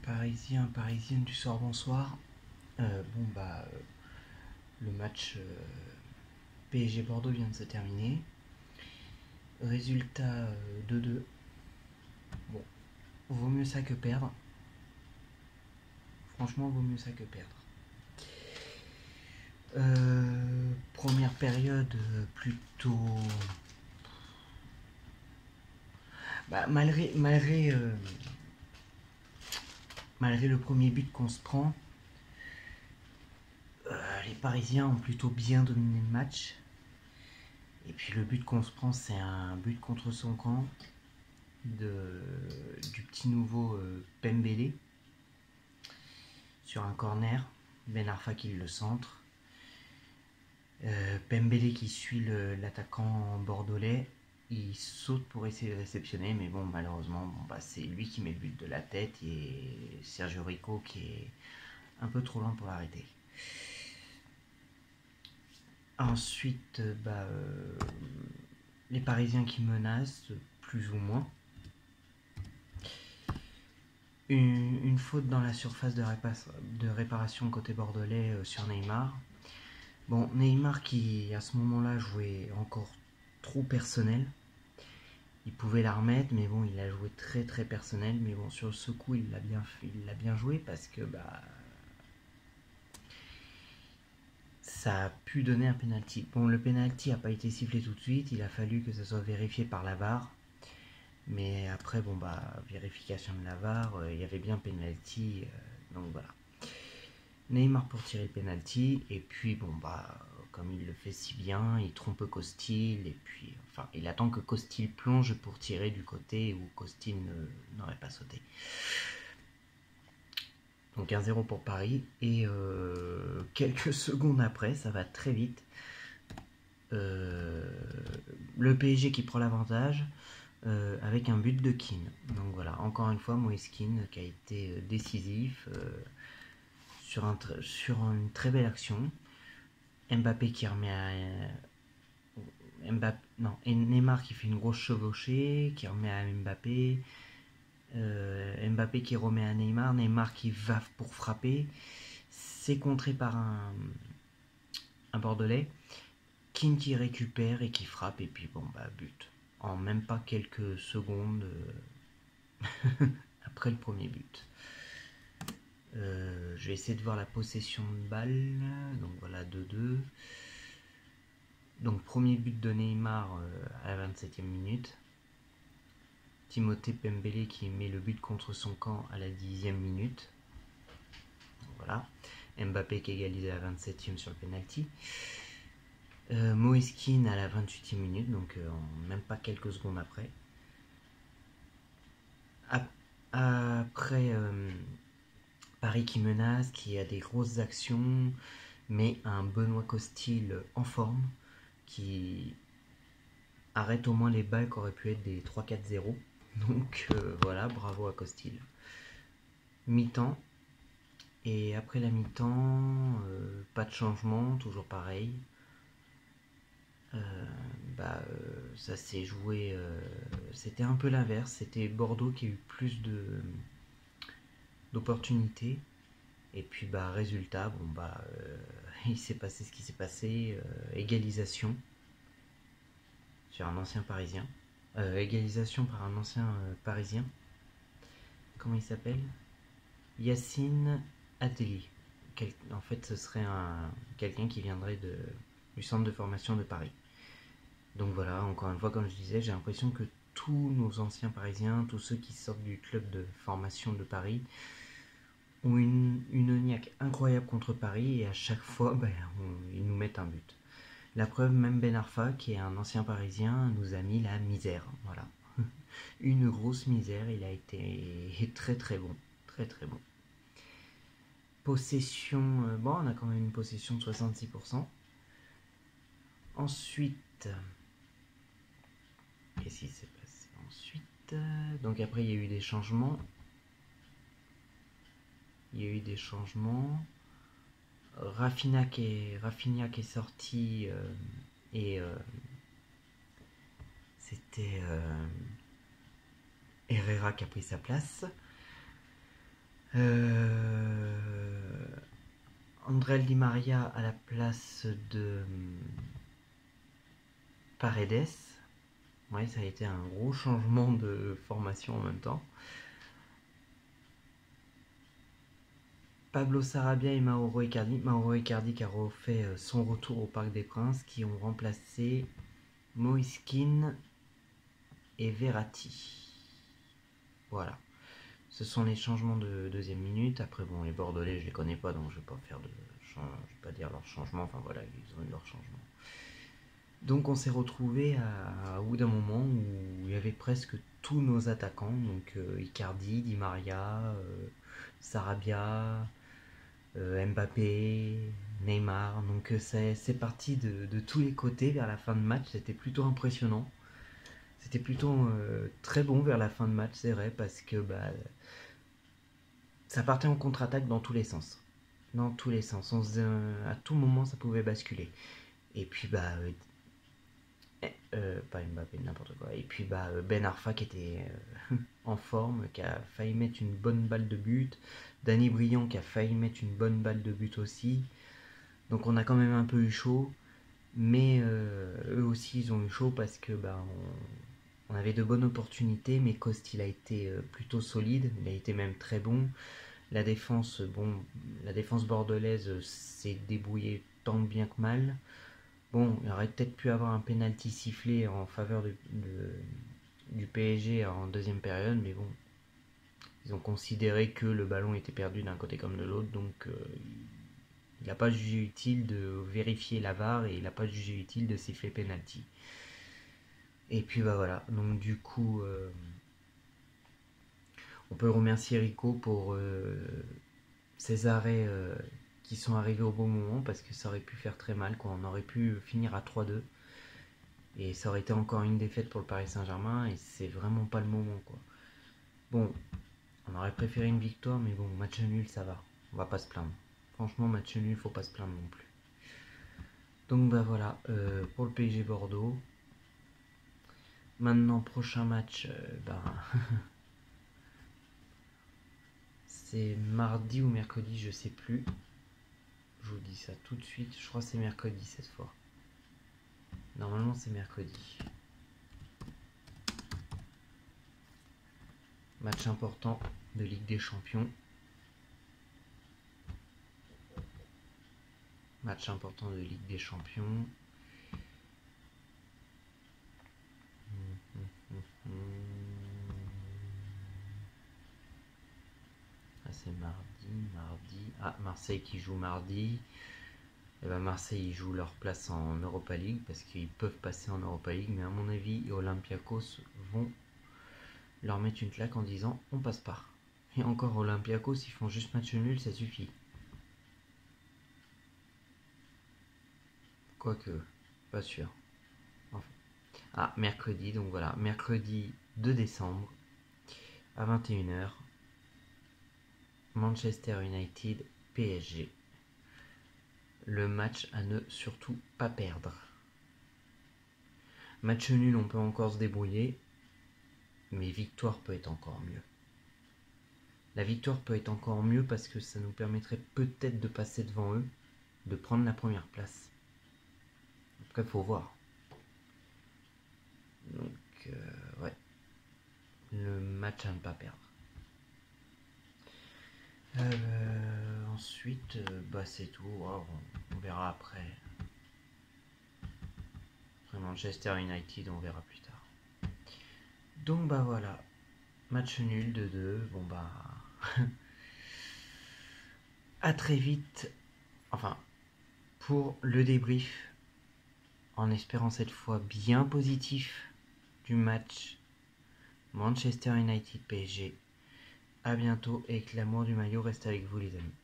Parisienne du soir, bonsoir. Le match PSG Bordeaux vient de se terminer. Résultat 2-2. Bon, vaut mieux ça que perdre. Franchement, vaut mieux ça que perdre. Première période plutôt. Malgré le premier but qu'on se prend, les Parisiens ont plutôt bien dominé le match. Et puis le but qu'on se prend, c'est un but contre son camp du petit nouveau Pembele sur un corner. Ben Arfa qui le centre. Pembele qui suit l'attaquant bordelais. Il saute pour essayer de réceptionner, mais bon, malheureusement, c'est lui qui met le but de la tête et Sergio Rico qui est un peu trop lent pour l'arrêter. Ensuite, les Parisiens qui menacent, plus ou moins. Une faute dans la surface de réparation côté bordelais sur Neymar. Bon, Neymar qui à ce moment-là jouait encore trop personnel. Il pouvait la remettre, mais bon, il a joué très très personnel. Mais bon, sur ce coup, il l'a bien joué parce que ça a pu donner un penalty. Bon, le penalty n'a pas été sifflé tout de suite. Il a fallu que ça soit vérifié par la VAR. Mais après, vérification de la VAR, il y avait bien penalty. Donc voilà. Neymar pour tirer le penalty. Et puis, comme il le fait si bien, il trompe Costil. Et puis, il attend que Costil plonge pour tirer du côté où Costil n'aurait pas sauté. Donc 1-0 pour Paris. Et quelques secondes après, ça va très vite. Le PSG qui prend l'avantage avec un but de Kean. Donc voilà, encore une fois, Moïse Kean qui a été décisif sur une très belle action. Mbappé qui remet à. Et Neymar qui fait une grosse chevauchée, qui remet à Mbappé. Mbappé qui remet à Neymar. Neymar qui va pour frapper. C'est contré par un Bordelais. Kean qui récupère et qui frappe. Et puis but. En même pas quelques secondes après le premier but. Je vais essayer de voir la possession de balle. Donc voilà, 2-2. Donc premier but de Neymar à la 27e minute. Timothée Pembele qui met le but contre son camp à la 10e minute. Donc voilà. Mbappé qui égalise à la 27e sur le penalty. Moïse Kean à la 28e minute, donc même pas quelques secondes après. Après, Paris qui menace, qui a des grosses actions, mais un Benoît Costil en forme, qui arrête au moins les balles qui auraient pu être des 3-4-0. Donc voilà, bravo à Costil. Mi-temps. Et après la mi-temps, pas de changement, toujours pareil. Ça s'est joué. C'était un peu l'inverse. C'était Bordeaux qui a eu plus d'opportunités. Et puis résultat, il s'est passé ce qui s'est passé. Égalisation sur un ancien parisien. Égalisation par un ancien parisien. Comment il s'appelle? Yacine Attali. En fait, ce serait quelqu'un qui viendrait du centre de formation de Paris. Donc voilà, encore une fois, comme je disais, j'ai l'impression que tous nos anciens parisiens, tous ceux qui sortent du club de formation de Paris, ont une niaque incroyable contre Paris et à chaque fois, ils nous mettent un but. La preuve, même Ben Arfa, qui est un ancien parisien, nous a mis la misère. Voilà. Une grosse misère, il a été très très bon. Très très bon. Possession, on a quand même une possession de 66%. Ensuite, qu'est-ce qui s'est passé ensuite? Donc après, il y a eu des changements. Rafinha qui est sorti et c'était Herrera qui a pris sa place. André Di Maria à la place de Paredes. Ouais, ça a été un gros changement de formation en même temps. Pablo Sarabia et Mauro Icardi. Mauro Icardi qui a refait son retour au Parc des Princes, qui ont remplacé Moïse Kean et Verratti. Voilà. Ce sont les changements de deuxième minute. Après, bon, les Bordelais, je les connais pas, donc je vais pas faire je vais pas dire leur changement. Enfin voilà, ils ont eu leur changement. Donc on s'est retrouvé au bout d'un moment où il y avait presque tous nos attaquants, donc Icardi, Di Maria, Sarabia, Mbappé, Neymar. Donc c'est parti de tous les côtés vers la fin de match. C'était plutôt impressionnant. C'était plutôt très bon vers la fin de match, c'est vrai, parce que ça partait en contre-attaque dans tous les sens. Dans tous les sens. À tout moment, ça pouvait basculer. Et puis, pas Mbappé, n'importe quoi. Et puis, Ben Arfa qui était en forme, qui a failli mettre une bonne balle de but. Danny Briand qui a failli mettre une bonne balle de but aussi. Donc, on a quand même un peu eu chaud. Mais eux aussi, ils ont eu chaud parce que on avait de bonnes opportunités. Mais Coste, il a été plutôt solide. Il a été même très bon. La défense bordelaise s'est débrouillée tant bien que mal. Bon, il aurait peut-être pu avoir un penalty sifflé en faveur du PSG en deuxième période, mais bon, ils ont considéré que le ballon était perdu d'un côté comme de l'autre, donc il n'a pas jugé utile de vérifier la VAR et il n'a pas jugé utile de siffler penalty. Et puis voilà, donc du coup, on peut remercier Rico pour ces arrêts qui sont arrivés au bon moment parce que ça aurait pu faire très mal, quoi. On aurait pu finir à 3-2 et ça aurait été encore une défaite pour le Paris Saint-Germain et c'est vraiment pas le moment, quoi. Bon, on aurait préféré une victoire, mais bon, match nul, ça va. On va pas se plaindre. Franchement, match nul, faut pas se plaindre non plus. Donc voilà, pour le PSG Bordeaux. Maintenant, prochain match, c'est mardi ou mercredi, je sais plus. Je vous dis ça tout de suite. Je crois que c'est mercredi cette fois. Normalement, c'est mercredi. Match important de Ligue des Champions. Match important de Ligue des Champions. Ah, c'est mardi. Ah, Marseille qui joue mardi. Et Marseille ils jouent leur place en Europa League parce qu'ils peuvent passer en Europa League, mais à mon avis, Olympiakos vont leur mettre une claque en disant on passe pas. Et encore Olympiakos, ils font juste match nul, ça suffit. Quoique, pas sûr. Enfin. Ah, mercredi, donc voilà, mercredi 2 décembre à 21h, Manchester United PSG. Le match à ne surtout pas perdre. Match nul, on peut encore se débrouiller, mais victoire peut être encore mieux. La victoire peut être encore mieux parce que ça nous permettrait peut-être de passer devant eux, de prendre la première place. Après, il faut voir. Donc, ouais. Le match à ne pas perdre. Ensuite, c'est tout. Oh, on verra après. Après Manchester United, on verra plus tard. Donc, voilà. Match nul 2-2. Bon, à très vite. Enfin, pour le débrief. En espérant cette fois bien positif du match Manchester United PSG. A bientôt et que l'amour du maillot reste avec vous les amis.